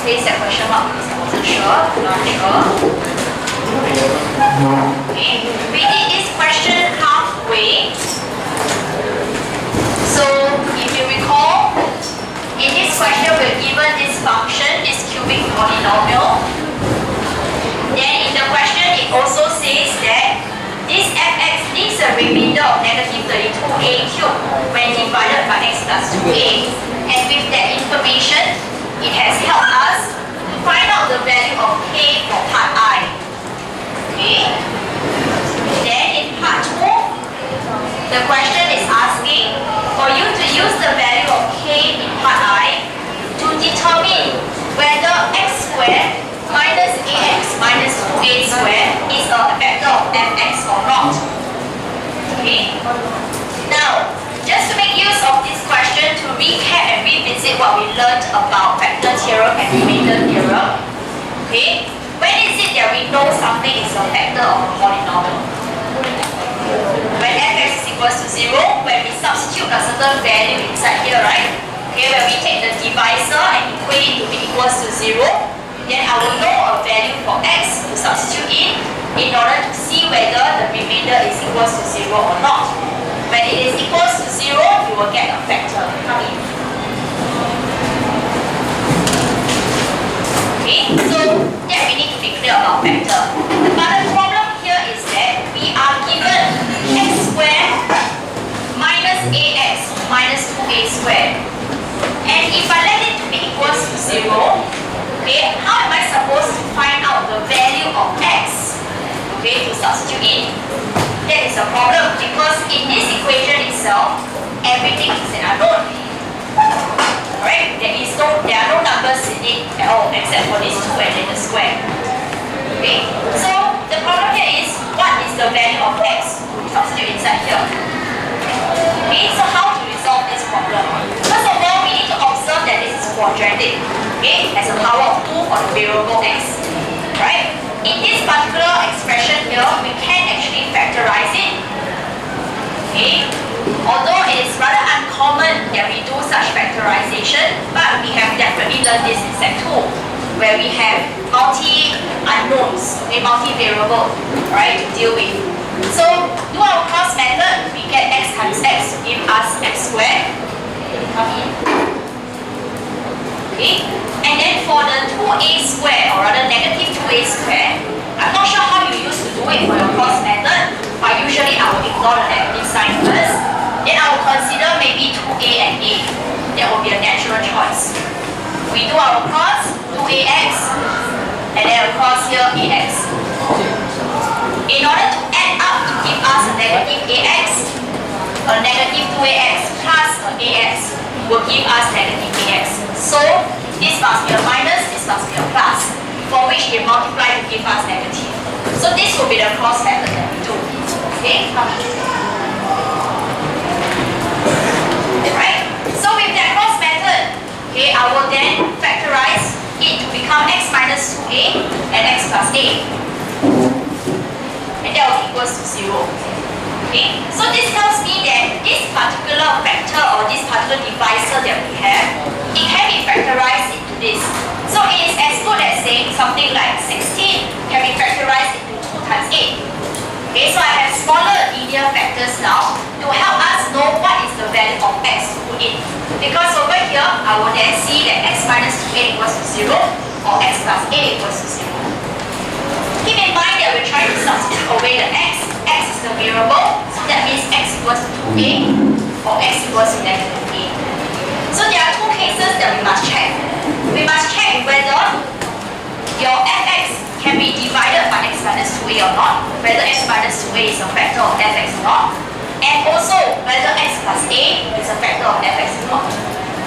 place that question mark because I wasn't sure, not sure. Okay, we did this question halfway. So if you recall, in this question we're given this function, this cubic polynomial. Then in the question it also says that this fx leaves a remainder of negative 32a cubed when divided by x plus 2a. And with that information, it has helped us to find out the value of k for part I. Okay. Then in part 2, the question is asking for you to use the value of k in part I to determine whether x squared minus ax minus 2a squared is a vector of fx or not. Okay. Now, just to make use of this question to recap and revisit what we learned about vector theorem and remainder theorem. Okay. When is it that we know something is a vector of a polynomial? When fx is equals to 0, when we substitute a certain value inside here, right? Okay, when we take the divisor and equate it to be equals to 0, then I will know a value for x to substitute in order to see whether the remainder is equals to 0 or not. When it is equals to 0, you will get a vector. Come in. Okay, so that we need to be clear about vector. But the problem here is that we are given x squared minus ax minus 2a squared. And if I let it to be equals to 0, okay, how am I supposed to find out the value of x, okay, to substitute in? That is a problem because in this equation itself, everything is an unknown. Right? There are no numbers in it at all except for these 2 and then the square. Okay? So the problem here is what is the value of x to substitute inside here? Okay, so how to resolve this problem? First of all, we need to observe that this is quadratic. Okay, has a power of 2 for the variable x. Right? In this particular expression here, we can actually factorize it. Okay? Although it is rather uncommon that we do such factorization, but we have definitely learned this in Set 2, where we have multi-unknowns, okay, multi-variable, right, to deal with. So, do our cross method, we get x times x to give us x squared. Come in. Okay? And then for the 2a squared, or rather negative 2a squared, I'm not sure how you used to do it for your cross method, but usually I will ignore the negative sign first. Then I will consider maybe 2a and a. That will be a natural choice. We do our cross, 2ax, and then across here, ax. In order to add up to give us a negative ax, a negative 2ax plus an ax will give us negative ax. So, this must be a minus, this must be a plus, for which they multiply to give us negative. So this will be the cross method that we do. Okay, come in. Right? So with that cross method, okay, I will then factorize it to become x minus 2a and x plus a. And that will equals to 0. Okay? So this tells me that this particular vector or this particular divisor that we have, it can be factorized into this. So it is as good as saying something like 16 can be factorized into 2 times 8. Okay, so I have smaller linear factors now to help us know what is the value of x to put in. Because over here, I will then see that x minus 2a equals to 0 or x plus a equals to 0. Keep in mind that we're trying to substitute away the x. X is the variable, so that means x equals to 2a or x equals to negative a. So there are two cases that we must check. We must check whether your fx can be divided by x minus 2a or not, whether x minus 2a is a factor of fx or not, and also whether x plus a is a factor of fx or not.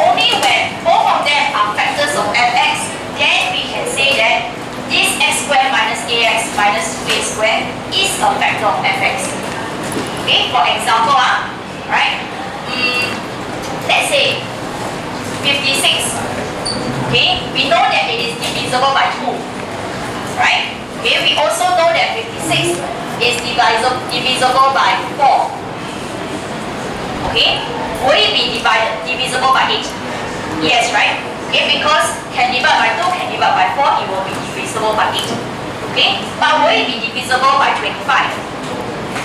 Only when both of them are factors of fx, then we can say that this x squared minus ax minus 2a squared is a factor of fx. Okay, for example, right? Let's say 56. Okay, we know that it is divisible by 2. Right? Okay, we also know that 56 is divisible by 4. Okay? Will it be divisible by 8? Yes, right? Okay, because can divide by 2, can divide by 4, it will be divisible by 8. Okay, but will it be divisible by 25?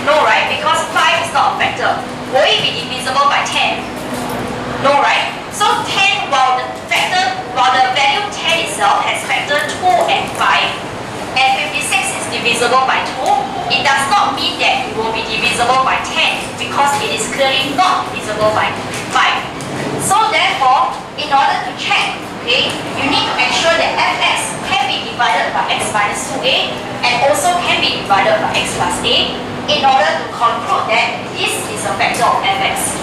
No, right? Because 5 is not a factor. Will it be divisible by 10? No, right? So 10, while the value 10 itself has factor 2 and 5, and 56 is divisible by 2, it does not mean that it will be divisible by 10 because it is clearly not divisible by 5. So therefore, in order to check, okay, you need to ensure that fx can be divided by x minus 2a and also can be divided by x plus a in order to conclude that this is a factor of fx.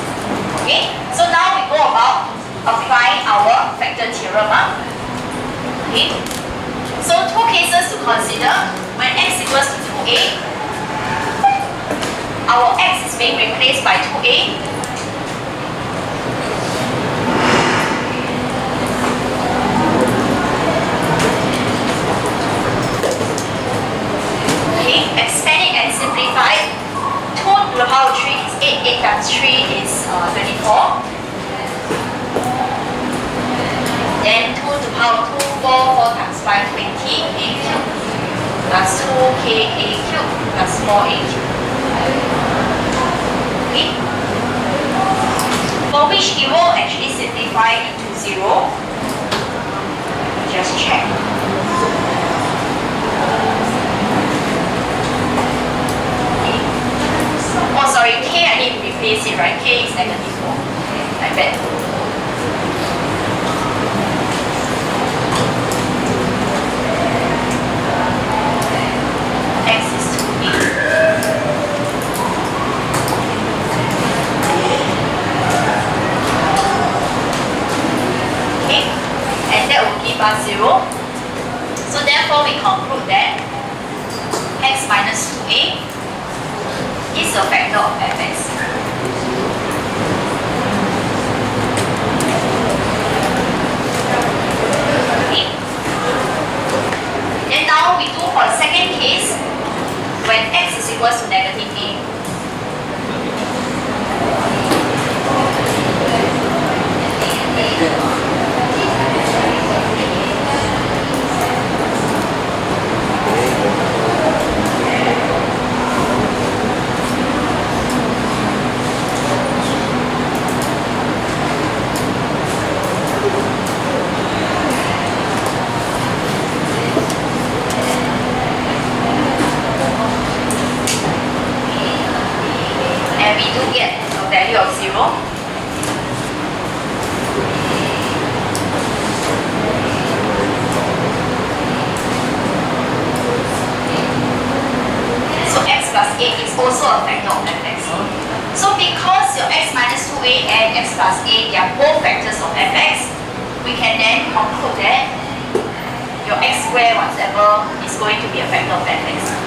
Okay, so now we go about applying our factor theorem. Okay, so two cases to consider. When x equals to 2a, our x is being replaced by 2a. Okay, expand it and simplify it. 2 to the power of 3 is 8, 8 times 3 is 24. Then 2 to the power of 2, 4 times 5, 20, a cubed plus 2k a cubed plus 4a cubed. Okay? For which it will actually simplify into 0. Just check. Oh, sorry, k I need to replace it, right? K is negative 4. I bet. X is 2a. Okay, and that will give us 0. So therefore, we conclude that x minus 2a is a factor of fx. Okay. Then now we do for the second case when x is equals to negative a. And we do get a value of 0. So x plus a is also a factor of fx. So because your x minus 2a and x plus a, they are both factors of fx, we can then conclude that your x squared whatever is going to be a factor of fx.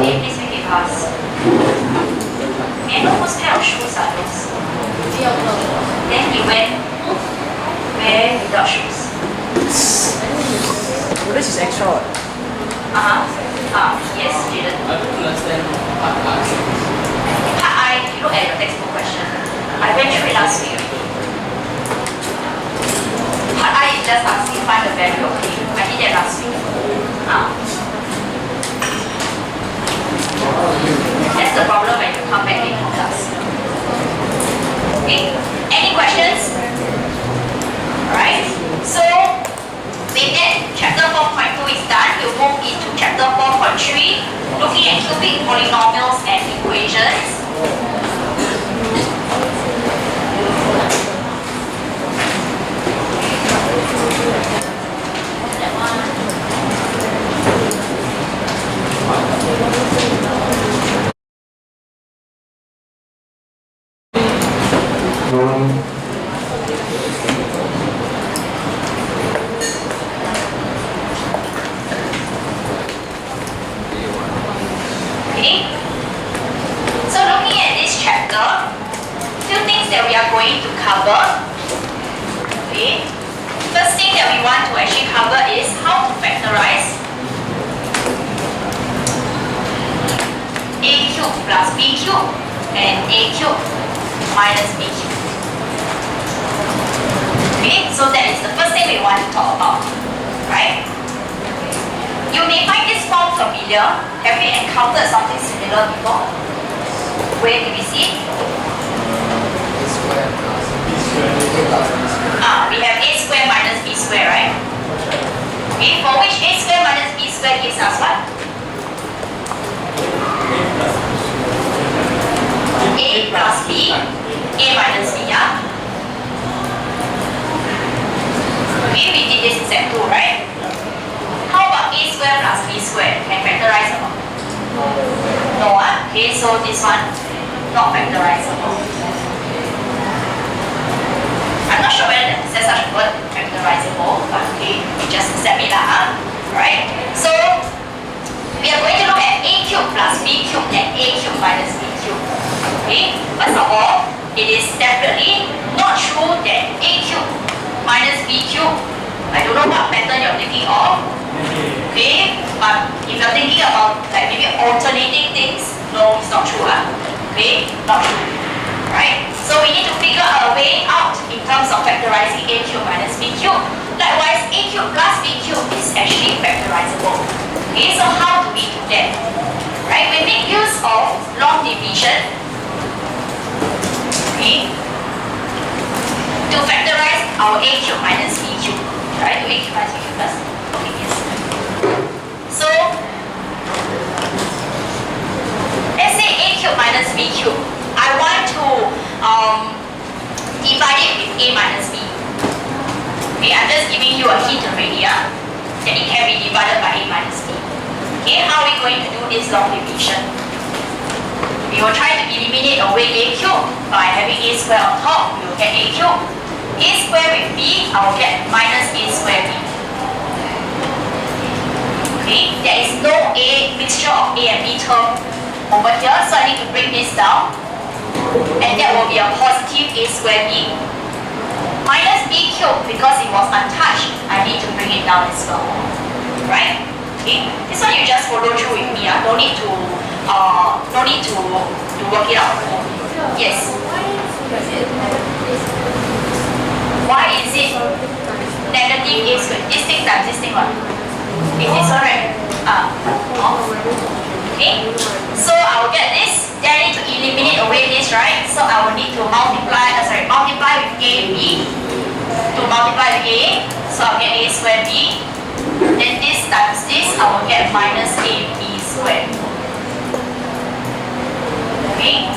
Please make it pass. May I know what kind of shoes are those? Then he went where without shoes. Well, this is extra. Yes, Jaden. I don't understand part I. Part I, you look at your textbook question. I went through it last week. Part I is just asking find the value of A. I did that last week. That's the problem when you come back in class. Okay, any questions? Alright, so with that, chapter 4.2 is done. We'll move into chapter 4.3, looking at cubic polynomials and equations. Okay, so looking at this chapter, few things that we are going to cover. Okay, first thing that we want to actually cover is how to factorize a cubed plus b cubed and a cubed minus b cubed. Okay, so that is the first thing we want to talk about, right? You may find this form familiar. Have you encountered something similar before? Where did we see it? We have a square minus b square, right? Okay, for which a square minus b square gives us what? A plus b, a minus b, yeah? Okay, we did this in step 2, right? How about a square plus b square? Can factorize or not? No, okay, so this one not factorizable. I'm not sure whether there's such a word, factorizable, but okay, we just accept it lah, right? So we are going to look at a cubed plus b cubed and a cubed minus b cubed. Okay, first of all, it is definitely not true that a cubed minus b cubed. I don't know what pattern you're thinking of. Okay, but if you're thinking about like maybe alternating things, no, it's not true. Okay, not true. Right? So we need to figure a way out in terms of factorizing a cubed minus b cubed. Likewise, a cubed plus b cubed is actually factorizable. Okay, so how do we do that? Right? We make use of long division. Okay, to factorize our a cubed minus b cubed. Right? Do a cubed minus b cubed first? Okay, yes. So let's say a cubed minus b cubed. I want to divide it with a minus b. Okay, I'm just giving you a hint already, that it can be divided by a minus b. Okay, how are we going to do this long division? We will try to eliminate away a cubed by having a square on top. We will get a cubed. A square with b, I will get minus a square b. Okay, there is no a mixture of a and b term over here, so I need to bring this down. And that will be a positive a square b. Minus b cubed, because it was untouched, I need to bring it down as well. Right? Okay. This one you just follow through with me. No need to work it out. Yes. Why is it negative a squared? This thing times this thing what? Is this correct? Okay. So I will get this. Then I need to eliminate away this, right? So I will need to multiply with AB to multiply with A. So I'll get A squared B. Then this times this, I will get minus AB squared. Okay.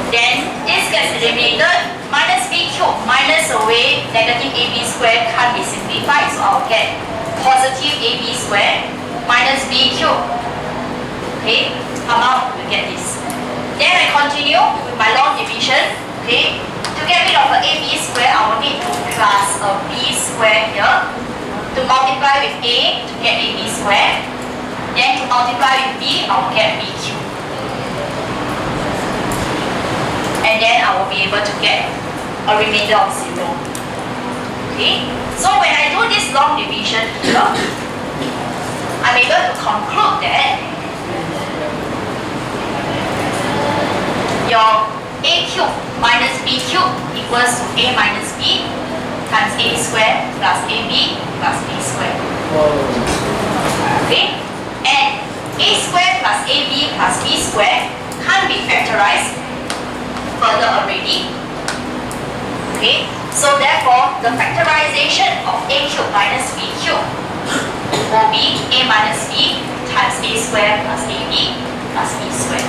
Then this gets eliminated. Minus B cubed minus away negative AB squared can't be simplified. So I'll get positive AB squared minus B cubed. Okay, come out, we get this. Then I continue with my long division. Okay, to get rid of the AB square, I will need to plus a B square here. To multiply with A to get AB square. Then to multiply with B, I will get B cubed. and then I will be able to get a remainder of 0. Okay, so when I do this long division here, I'm able to conclude that your a cubed minus b cubed equals to a minus b times a squared plus ab plus b squared. Okay, and a squared plus ab plus b squared can't be factorized further already. Okay, so therefore the factorization of a cubed minus b cubed will be a minus b times a squared plus ab plus b squared.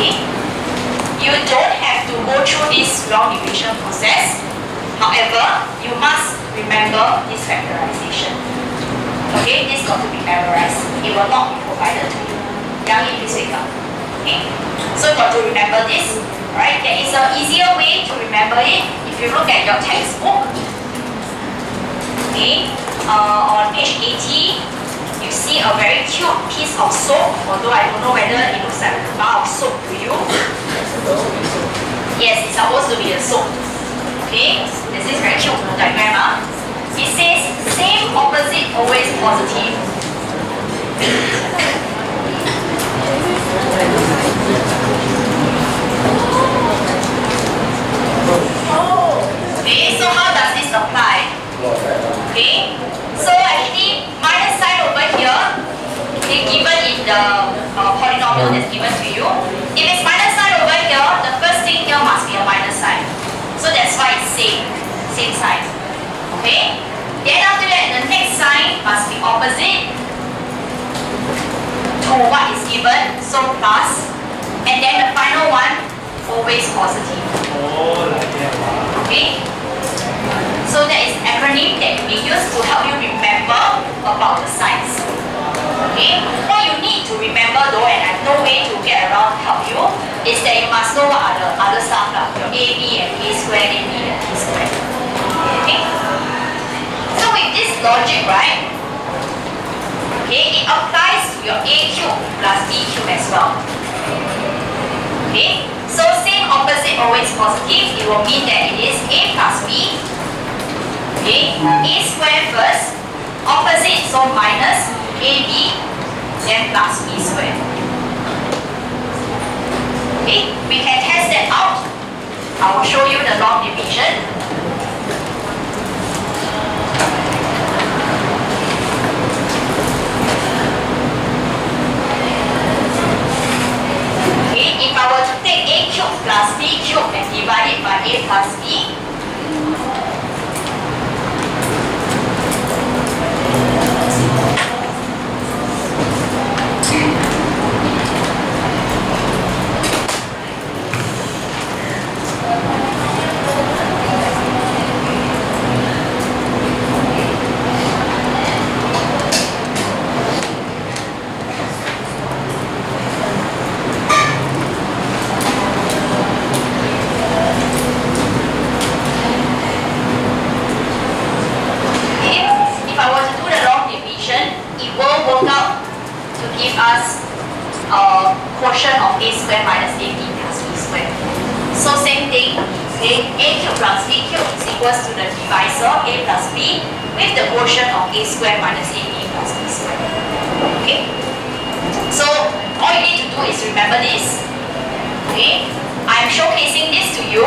Okay, you don't have to go through this long division process. However, you must remember this factorization. Okay, this got to be memorized. It will not be provided to you. Young in this wake up. Okay, so you got to remember this. Right, there is an easier way to remember it. If you look at your textbook, okay, on page 80, you see a very cute piece of soap. Although I don't know whether it looks like a bar of soap to you. Yes, it's supposed to be a soap. Okay, this is very cute diagram. It says same opposite always positive. Okay, so how does this apply? Okay, so actually minus sign over here, okay, given in the polynomial that's given to you. If it's minus sign over here, the first thing here must be a minus sign. So that's why it's same sign. Okay? Then after that, the next sign must be opposite to what is given, so plus. And then the final one, always positive. Okay? So that is acronym that you may use to help you remember about the signs. Okay? What you need to remember though, and I have no way to get around to help you, is that you must know what are the other stuff like your AB and A squared, AB and B squared. Okay? So with this logic, right? Okay, it applies to your A cubed plus B cubed as well. Okay? So same opposite always positive, it will mean that it is A plus B. Okay? A squared first, opposite, so minus AB, then plus B squared. Okay? We can test that out. I will show you the long division. Okay, if I were to take A cubed plus B cubed and divide it by A plus B, quotient of A squared minus AB plus B squared. So same thing, okay, A cubed plus B cubed is equals to the divisor A plus B with the quotient of A squared minus AB plus B squared. Okay? So all you need to do is remember this. Okay? I'm showcasing this to you,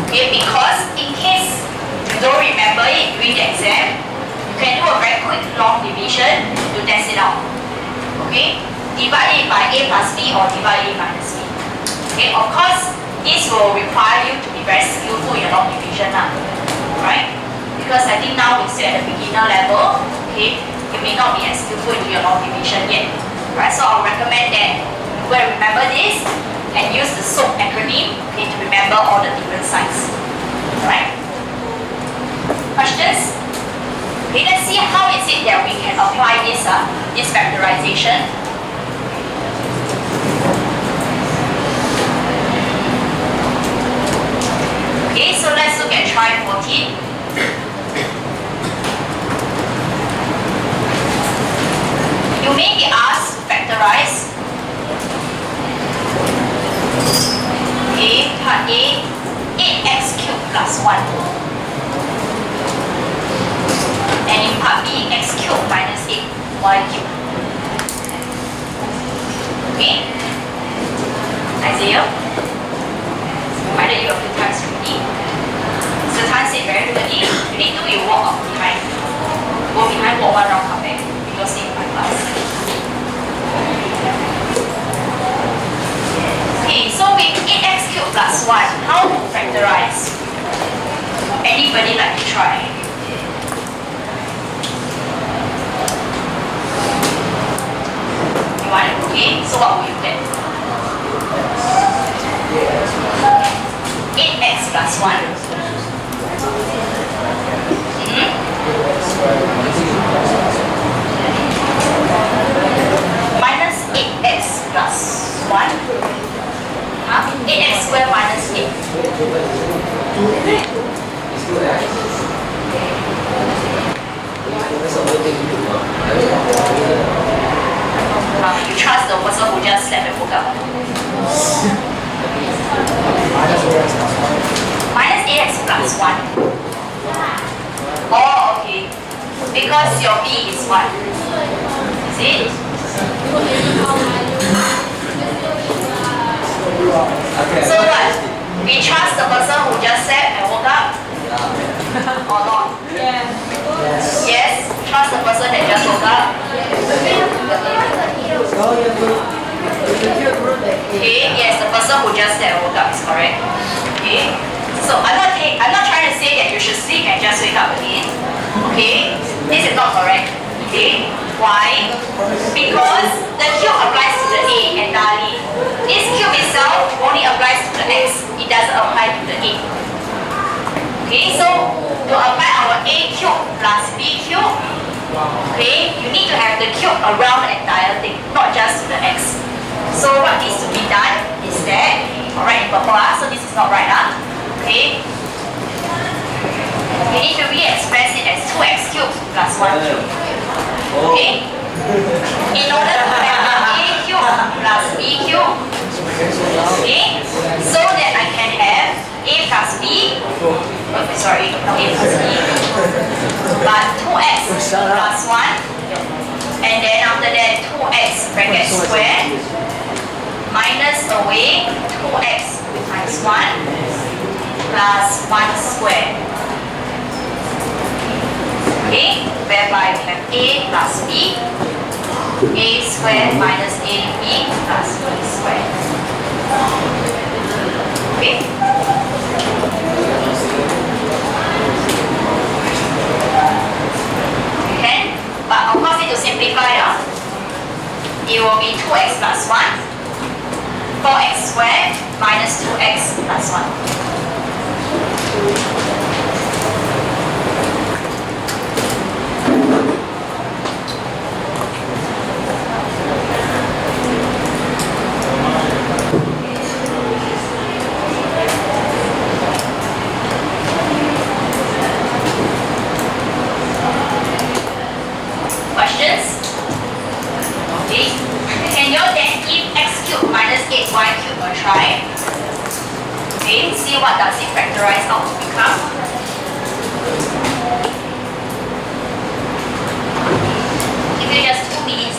okay, because in case you don't remember it during the exam, you can do a very quick long division to test it out. Okay? Divide it by A plus B or divide A minus B. Okay, of course, this will require you to be very skillful in your long division now, right? Because I think now we're still at the beginner level, okay, you may not be as skillful into your long division yet, right? So I'll recommend that you go and remember this and use the SOAP acronym, okay, to remember all the different signs, right? Questions? Okay, let's see how is it that we can apply this factorization. Okay, so let's look at try 14. You may be asked to factorize Okay, part A, 8x cubed plus 1. And in part B, x cubed minus 8y cubed. Okay? Isaiah? Reminded you a few times already. So Tan said very clearly, you need to you walk behind. Go behind, walk one round, come back. Because stay in my class. Okay, so with 8x cubed plus 1, how to factorize? Anybody like to try? You want it? Okay, so what will you get? 8x plus 1. Minus 8x plus 1. 8x squared minus 8. You trust the person who just slept and woke up. Minus 8x plus 1. Oh, okay. Because your b is 1. Is it? So what? We trust the person who just slept and woke up? Or not? Yes. Trust the person that just woke up? Okay, yes, the person who just slept and woke up is correct. Okay. So I'm not trying to say that you should sleep and just wake up again. Okay? This is not correct. Okay? Why? Because the cube applies to the A entirely. This cube itself only applies to the X. It doesn't apply to the A. Okay, so to apply our A cube plus B cube, okay, you need to have the cube around the entire thing, not just to the X. So what needs to be done is that, alright, in purple, so this is not right, okay? You need to re-express it as 2x cubed plus 1 cube. Okay? In order to have A cube plus B cube, okay, so that I can have A plus B, sorry, not A plus B, but 2x plus 1, and then after that 2x bracket squared minus away 2x times 1 plus 1 squared. Okay, whereby we have A plus B, A squared minus AB plus B squared. Okay? Okay? But of course, need to simplify. It will be 2x plus 1, 4x squared minus 2x plus 1. Questions? Okay. Can you then give x cubed minus 8y cubed a try? Okay, see what does it factorize out to become. Give you just 2 minutes.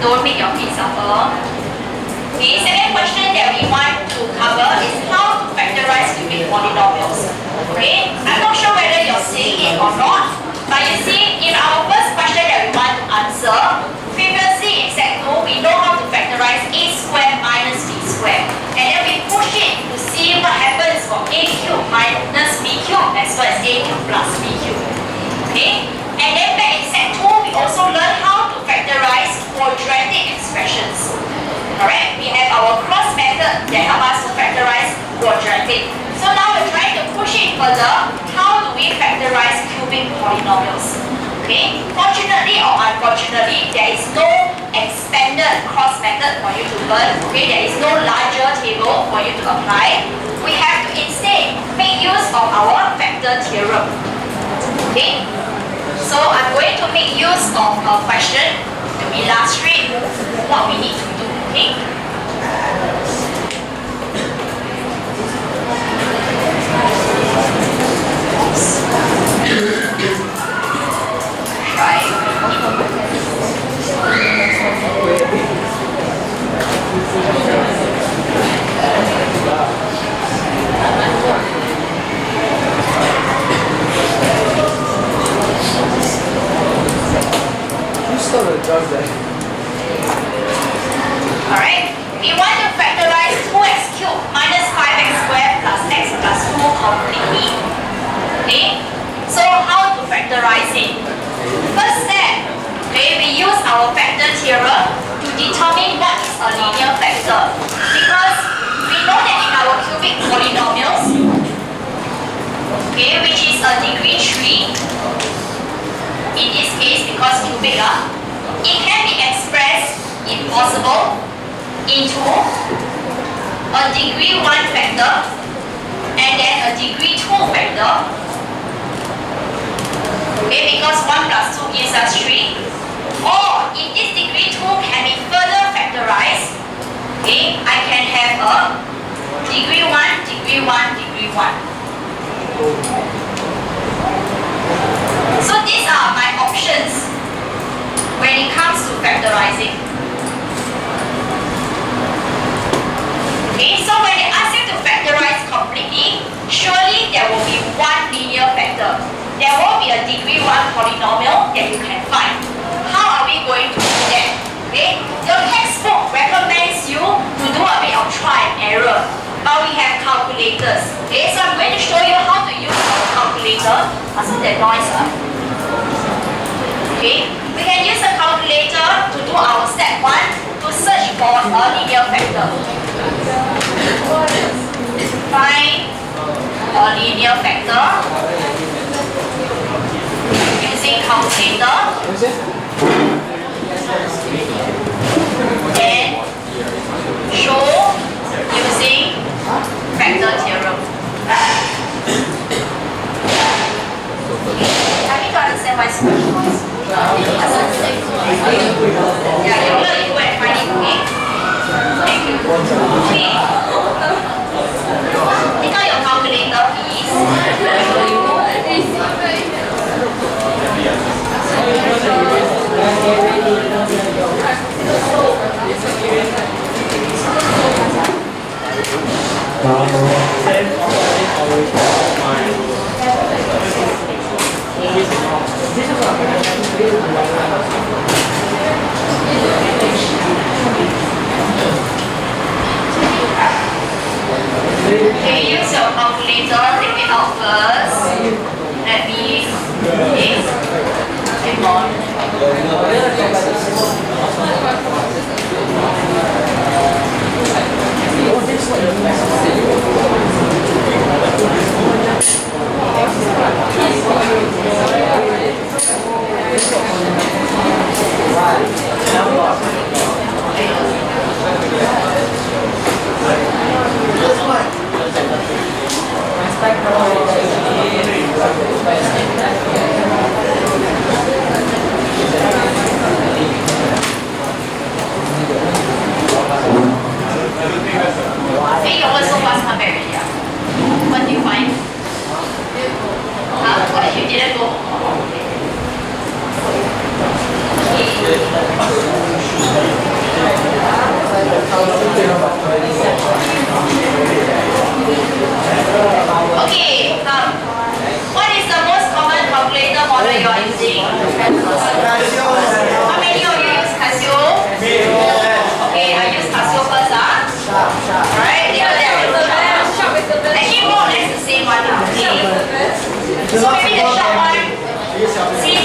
don't make your feet suffer. Okay, second question that we want to cover is how to factorize cubic polynomials. Okay, I'm not sure whether you're seeing it or not, but you see, in our first question that we want to answer, previously in Sec 2, we know how to factorize a squared minus b squared. And then we push it to see what happens for a cubed minus b cubed as well as a cubed plus b cubed. Okay? And then back in Sec 2, we also learned how to factorize quadratic expressions. Correct? We have our cross method that help us to factorize quadratic. So now we're trying to push it further. How do we factorize cubic polynomials? Okay? Fortunately or unfortunately, there is no expanded cross method for you to learn. Okay? There is no larger table for you to apply. We have to instead make use of our factor theorem. Okay? So I'm going to make use of a question to illustrate what we need to do. Okay? Alright, we want to factorize 2x cubed minus 5x squared plus x plus 2 completely. Okay, so how to factorize it? First step, okay, we use our factor theorem to determine what is a linear factor. Because we know that in our cubic polynomials, okay, which is a degree 3, in this case because cubic, it can be expressed, if possible, into a degree 1 factor and then a degree 2 factor. Okay, because 1 plus 2 gives us 3. Or if this degree 2 can be further factorized, okay, I can have a degree 1, degree 1, degree 1. So these are my options when it comes to factorizing. Okay, so when they ask you to factorize completely, surely there will be one linear factor. There won't be a degree 1 polynomial that you can find. How are we going to do that? Okay, your textbook recommends you to do a bit of try and error, but we have calculators. Okay, so I'm going to show you how to use our calculator. What's that noise? Okay, we can use a calculator to do our step 1 to search for a linear factor. Find a linear factor using calculator and show using factor theorem. I need to understand why it's much noise. Yeah, you will go and find it, okay? Thank you. Okay. Take out your calculator, please. Okay, use your calculator, take it out first. Let me, okay, hang on. Hey, your work so fast come back already. What do you find? Huh? What you didn't go? maybe the short one. Since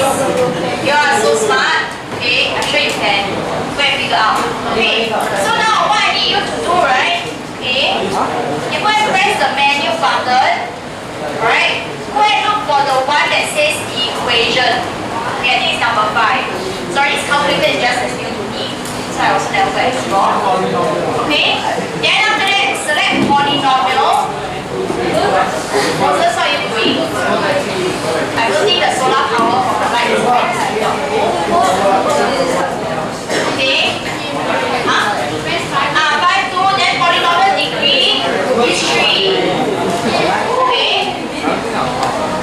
you are so smart, okay, I'm sure you can go and figure out. Okay, so now what I need you to do, right? Okay, you go and press the menu button. Alright, go and look for the one that says the equation. Okay, I think it's number 5. Sorry, this calculator is just as new to me, so I also never explore. Okay, then after that, select polynomial. Moses, what are you doing? I don't think the solar power from the light is going to your home. Okay. 5, 2, then polynomial degree is 3. Okay.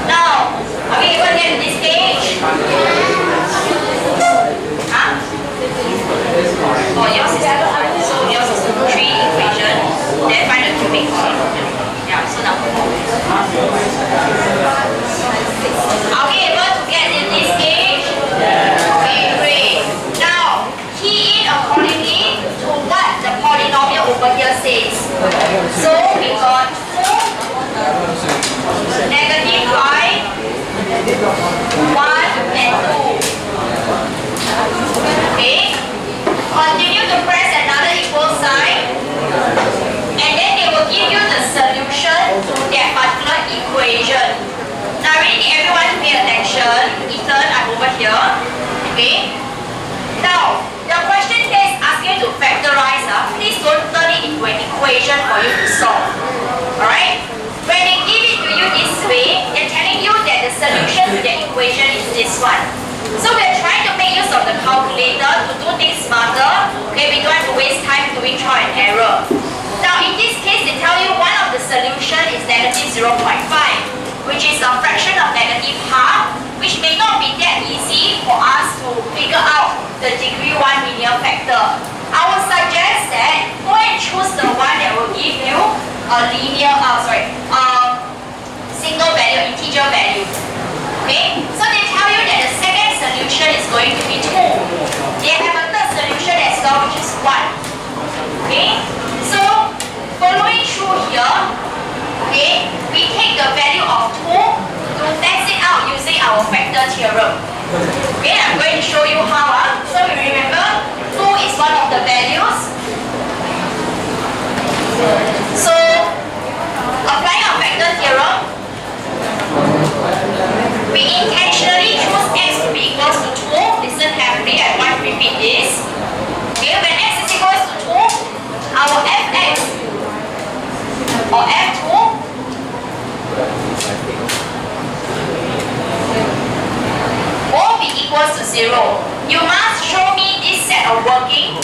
Now, are we able to get to this stage? Huh? Oh, yours is 4. So yours is 3 equation. Then find the cubic polynomial. Yeah, so now 4. Are we able to get to this stage? Okay, great. Now, key in accordingly to what the polynomial over here says. So we got 2, negative 5, 1, and 2. Okay. Continue to press another equal sign. And then they will give you the solution to that particular equation. Now I really need everyone to pay attention. Ethan, I'm over here. Okay. Now, the question here is asking you to factorize. Please don't turn it into an equation for you to solve. Alright? When they give it to you this way, they're telling you that the solution to the equation is this one. So we're trying to make use of the calculator to do things smarter. Okay, we don't have to waste time doing trial and error. Now in this case, they tell you one of the solution is negative 0.5, which is a fraction of negative half, which may not be that easy for us to figure out the degree 1 linear factor. I would suggest that go and choose the one that will give you a linear, single value, integer value. Okay, so they tell you that the second solution is going to be 2. They have a third solution as well, which is 1. Okay, so following through here, okay, we take the value of 2 to test it out using our factor theorem. Okay, I'm going to show you how. So we remember 2 is one of the values. So applying our factor theorem, we intentionally choose x to be equals to 2. Listen carefully, I want to repeat this. Okay, when x is equals to 2, our fx or f2 will be equals to 0. You must show me this set of working,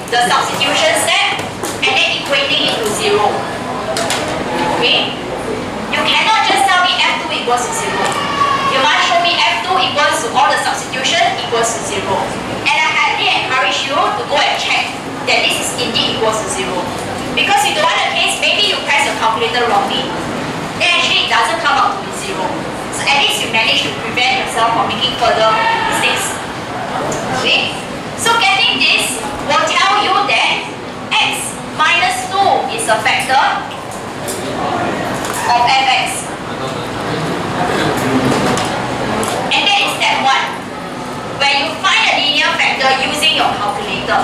the substitution step, and then equating it to 0. Okay? You cannot just tell me f2 equals to 0. You must show me f2 equals to all the substitution equals to 0. And I highly encourage you to go and check that this is indeed equals to 0. Because if you don't want the case, maybe you press your calculator wrongly. Then actually it doesn't come out to be 0. So at least you manage to prevent yourself from making further mistakes. Okay? So getting this will tell you that x minus 2 is a factor of fx. And that is step 1, where you find a linear factor using your calculator.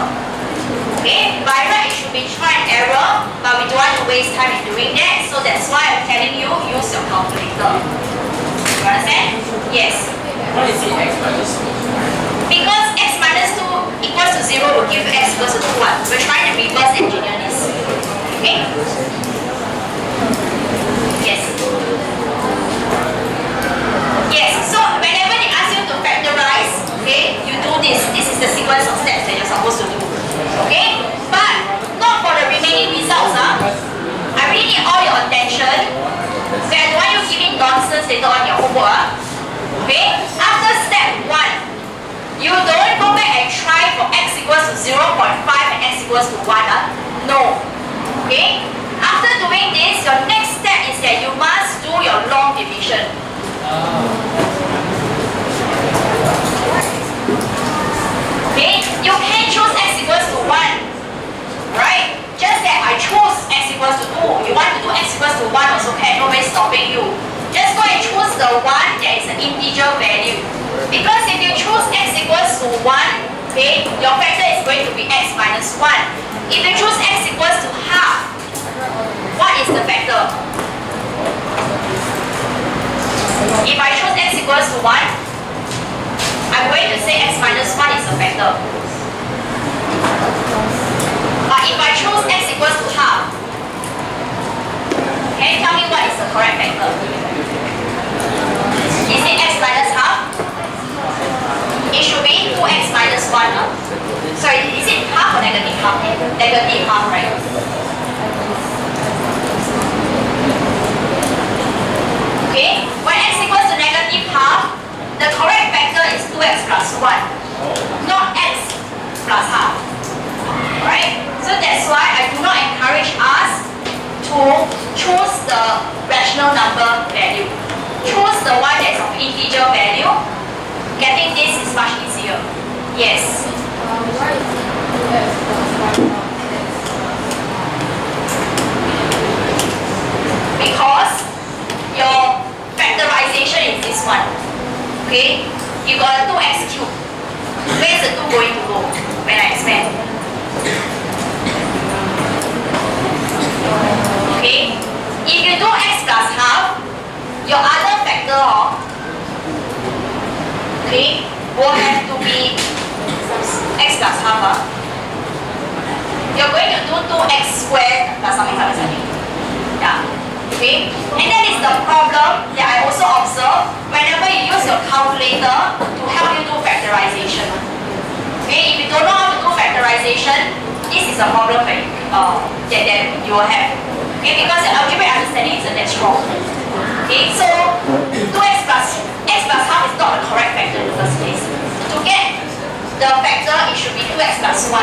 Okay? By right, it should be trial and error, but we don't want to waste time in doing that, so that's why I'm telling you, use your calculator. You understand? Yes. What is it x minus 2? Because x minus 2 equals to 0 will give you x equals to 1. We're trying to reverse engineer this. Okay? Yes. Yes, so whenever they ask you to factorize, okay, you do this. This is the sequence of steps that you're supposed to do. Okay? But not for the remaining results. I really need all your attention. Okay, I don't want you giving nonsense later on your homework. Okay? After step 1, you don't go back and try for x equals to 0.5 and x equals to 1. No. Okay? After doing this, your next step is that you must do your long division. Okay? You can choose x equals to 1. Right? Just that I choose x equals to 2. You want to do x equals to 1 also can. Nobody's stopping you. Just go and choose the one Because if you choose x equals to 1, okay, your factor is going to be x minus 1. If you choose x equals to half, what is the factor? If I choose x equals to 1, I'm going to say x minus 1 is a factor. But if I choose x equals to half, can you tell me what is the correct factor? Is it x minus half? It should be 2x minus 1. Sorry, is it half or negative half? Negative half, right? Okay, when x equals to negative half, the correct factor is 2x plus 1, not x plus half. Right? So that's why I do not encourage us to choose the rational number value. Choose the one that's of integer value. Getting this is much easier. Yes. Why is 2x plus 1 not x? Because your factorization is this one. Okay? You got a 2x cubed. Where is the 2 going to go when I expand? Okay? If you do x plus half, your other factor, okay, will have to be x plus half. You're going to do 2x squared plus something. Yeah. Okay? And that is the problem that I also observe whenever you use your calculator to help you do factorization. Okay? If you don't know how to do factorization, this is a problem that you will have. Okay? Because your algebraic understanding isn't that strong. Okay? So 2x plus half is not the correct factor in the first place. To get the factor, it should be 2x plus 1.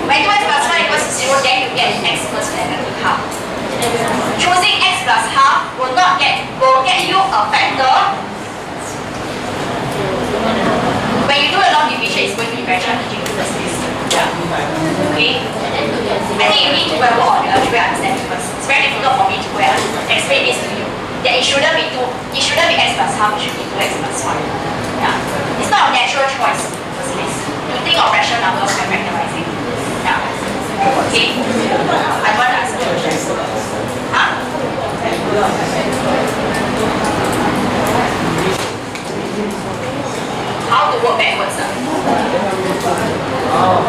When 2x plus 1 equals to 0, then you get x equals to negative half. Choosing x plus half will get you a factor. When you do a long division, it's going to be very challenging in the first place. Yeah. Okay? I think you need to work on the algebraic understanding first. It's very difficult for me to explain this to you. That it shouldn't be x plus half, it should be 2x plus 1. Yeah. It's not a natural choice in the first place. You think of rational numbers when factorizing. Yeah. Okay? I want to answer your question. Huh? How to work backwards?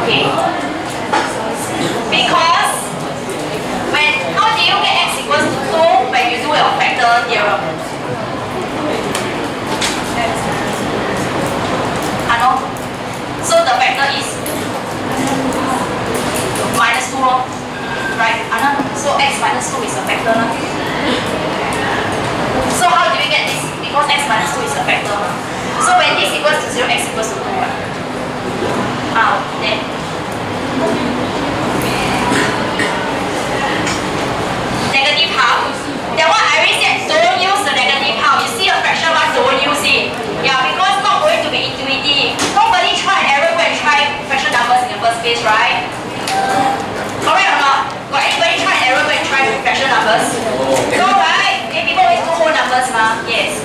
Okay. Because how do you get x equals to 2 when you do your factor theorem? So the factor is minus 2, right? So x minus 2 is a factor. So how do we get this? Because x minus 2 is a factor. So when this equals to 0, x equals to 2. Then negative half. That one I already said, don't use the negative half. You see a fraction one, don't use it. Yeah, because it's not going to be intuitive. Nobody try and ever go and try fraction numbers in the first place, right? Correct or not? Got anybody try and ever go and try fraction numbers? No, right? Okay, people always do whole numbers, yes.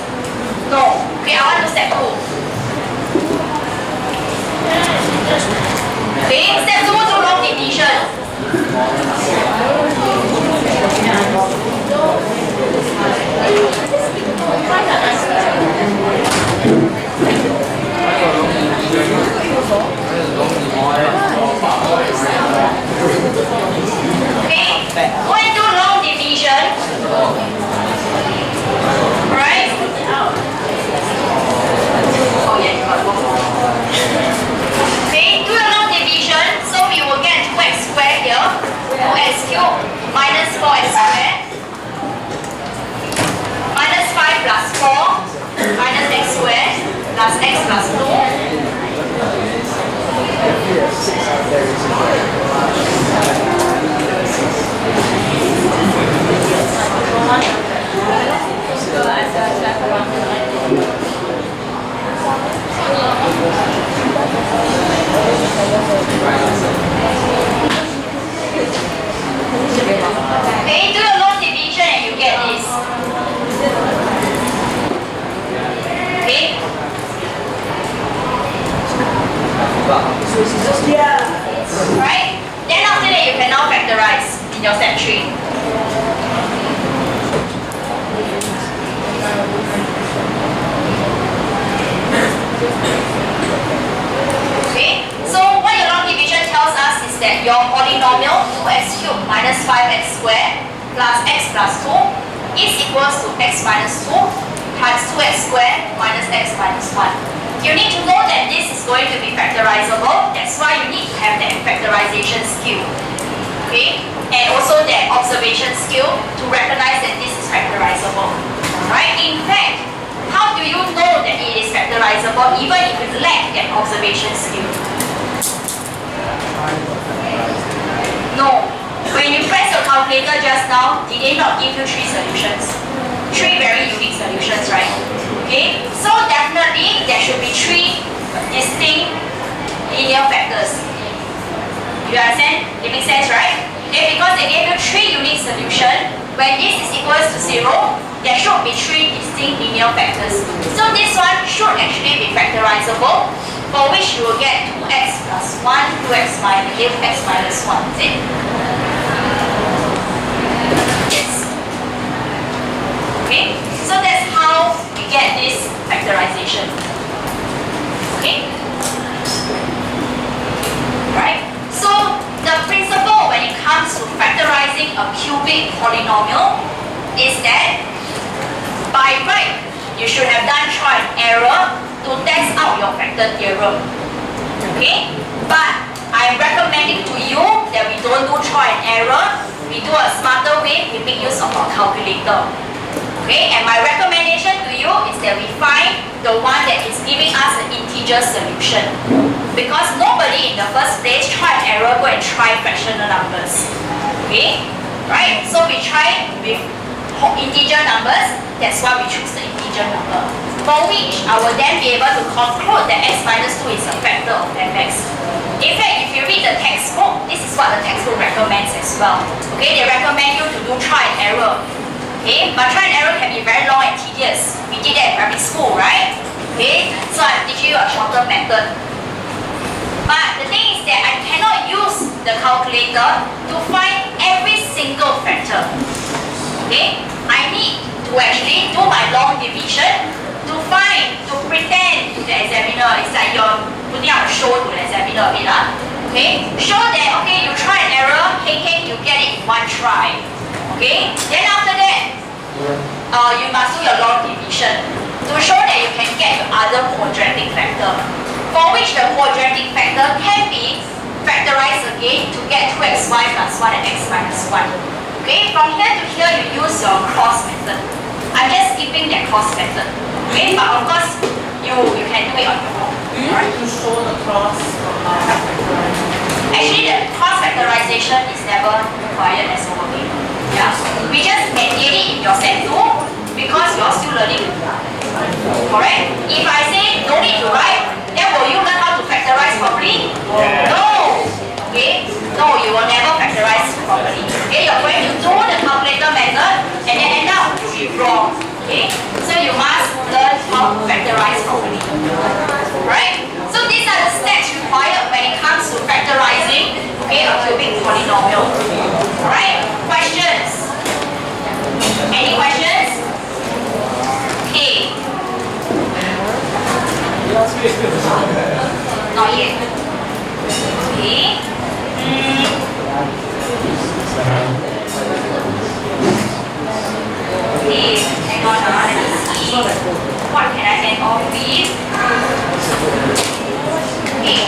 No. Okay, I want to step 2. Okay, step 2, do long division. Okay, when do long division, right? Oh yeah, you got one more. Okay, do a long division, so we will get 2x squared here, 2x cubed minus 4x squared, minus 5 plus 4 minus x squared plus x plus 2. Okay, do a long division and you get this. Okay. Right? Then after that, you can now factorize in your step 3. Okay? So what your long division tells us is that your polynomial 2x cubed minus 5x squared plus x plus 2 is equals to x minus 2 times 2x squared minus x minus 1. You need to know that this is going to be factorizable. That's why you need to have that factorization skill. Okay? And also that observation skill to recognize that this is factorizable. Alright? In fact, how do you know that it is factorizable even if you lack that observation skill? No. When you press your calculator just now, did they not give you 3 solutions? 3 very unique solutions, right? Okay? So definitely there should be 3 distinct linear factors. You understand? It makes sense, right? Okay, because they gave you 3 unique solutions, when this is equals to 0, there should be 3 distinct linear factors. So this one should actually be factorizable, for which you will get 2x plus 1, 2x minus x minus 1. Is it? Yes. Okay? So that's how we get this factorization. Okay? Right? So the principle when it comes to factorizing a cubic polynomial is that by right, you should have done trial and error to test out your factor theorem. Okay? But I'm recommending to you that we don't do trial and error. We do a smarter way. We make use of our calculator. Okay? And my recommendation to you is that we find the one that is giving us an integer solution. Because nobody in the first place tried and error go and try fractional numbers. Okay? Right? So we try with integer numbers. That's why we choose the integer number. For which I will then be able to conclude that x minus 2 is a factor of fx. In fact, if you read the textbook, this is what the textbook recommends as well. Okay, they recommend you to do try and error. Okay, but try and error can be very long and tedious. We did that in primary school, right? Okay, so I'm teaching you a shorter method. But the thing is that I cannot use the calculator to find every single factor. Okay, I need to actually do my long division to pretend to the examiner. It's like you're putting out a show to the examiner a bit. Okay, show that, okay, you try and error, hey, you get it in 1 try. Okay, then after that, you must do your long division to show that you can get your other quadratic factor, for which the quadratic factor can be factorized again to get 2xy plus 1 and x minus 1. Okay, from here to here you use your cross method. I'm just skipping that cross method. Okay, but of course you can do it on your own. Right? To show the cross Actually, the cross factorization is never required as over here. Yeah. We just maintain it in your set 2 because you're still learning. Correct? If I say no need to write, then will you learn how to factorize properly? Yeah. No! Okay? No, you will never factorize properly. Okay? You're going to do the calculator method and then end up to be wrong. Okay? So you must learn how to factorize properly. Right? So these are the steps required when it comes to factorizing, okay, a cubic polynomial. Alright? Questions? Any questions? Okay. Not yet. Okay. Okay, hang on, let me see. What can I end off with? Okay.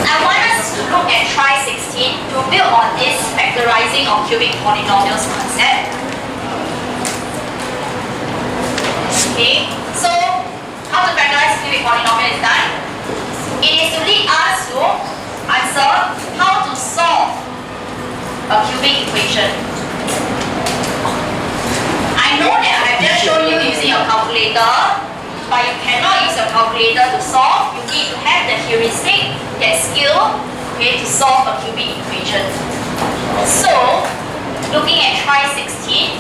I want us to look at try 16 to build on this factorizing of cubic polynomials concept. Okay, so how to factorize cubic polynomial is done. It is to lead us to answer how to solve a cubic equation. I know that I have just shown you using your calculator, but you cannot use your calculator to solve. You need to have the heuristic, that skill, okay, to solve a cubic equation. So, looking at try 16,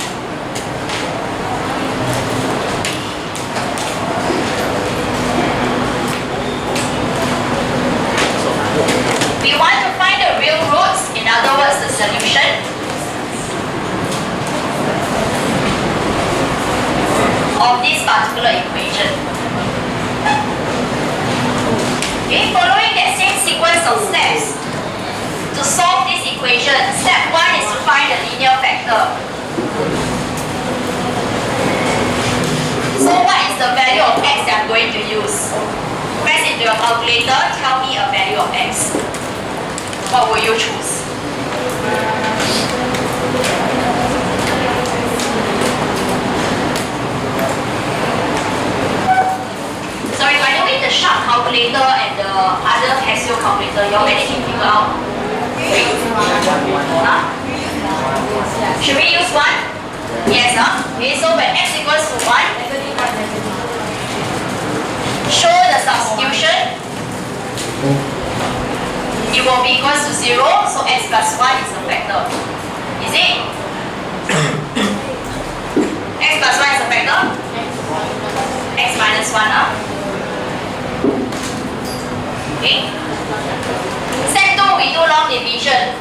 this particular equation. Okay, following that same sequence of steps, to solve this equation, step 1 is to find the linear factor. So what is the value of x that I'm going to use? Press into your calculator, tell me a value of x. What will you choose? Sorry, by the way, the Sharp calculator and the other Casio calculator, you already can figure out. Huh? Should we use 1? Yes, huh? Okay, so when x equals to 1, show the substitution. It will be equals to 0, so x plus 1 is a factor. Is it? X plus 1 is a factor? X minus 1, huh? Okay. Step 2, we do long division.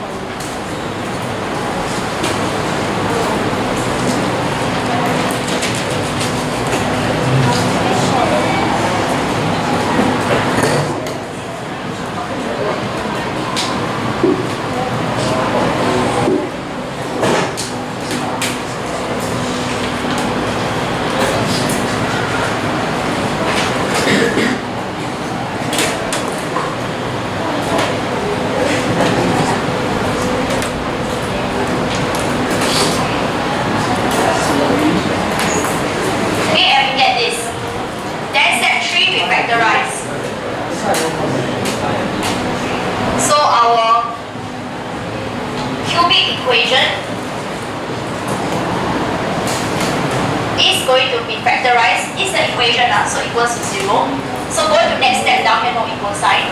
So our cubic equation is going to be factorized. It's the equation, so equals to 0. So go to next step down here, no equal sign.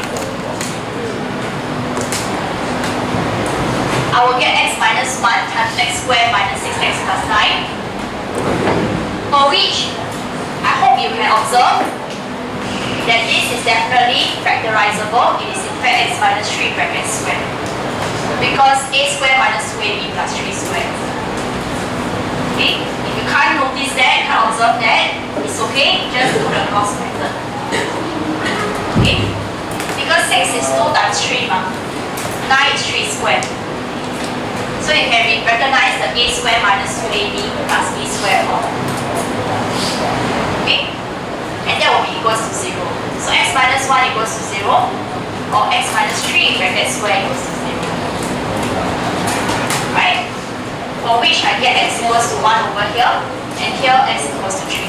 I will get x minus 1 times x squared minus 6x plus 9. For which I hope you can observe that this is definitely factorizable. It is in fact x minus 3 bracket squared. Because a squared minus 2ab plus 3 squared. Okay? If you can't notice that, can't observe that, it's okay, just do the cross method. Okay? Because 6 is 2 times 3, 9 is 3 squared. So you can recognize the a squared minus 2ab plus b squared all. Okay? And that will be equals to 0. So x minus 1 equals to 0, or x minus 3 bracket square equals to 0. Right? For which I get x equals to 1 over here, and here x equals to 3.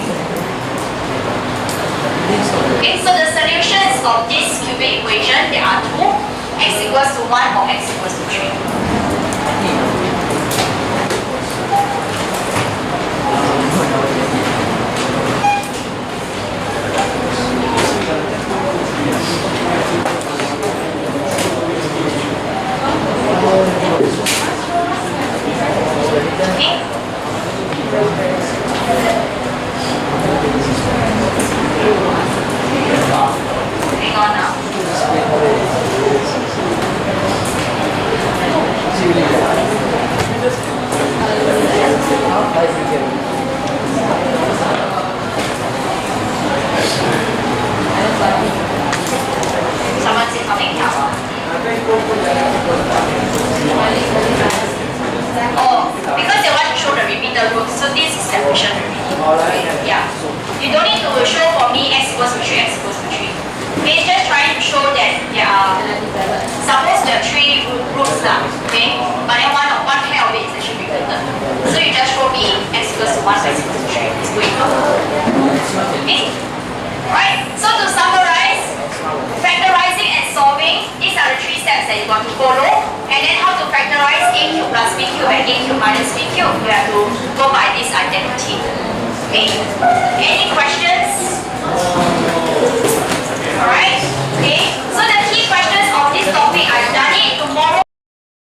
Okay, so the solutions of this cubic equation, there are two, x equals to 1 or x equals to 3. Hang on now. Someone say something else. Oh, because they want to show the repeated root, so this is sufficient already. Yeah. You don't need to show for me x equals to 3, x equals to 3. Okay, it's just trying to show that there are supposed to have 3 roots now. Okay? But then one pair of it is actually repeated. So you just show me x equals to 1, x equals to 3. It's good enough. Okay? Alright, so to summarize, factorizing and solving, these are the 3 steps that you got to follow. And then how to factorize a cube plus b cube and a cube minus b cube. You have to go by this identity. Okay? Any questions?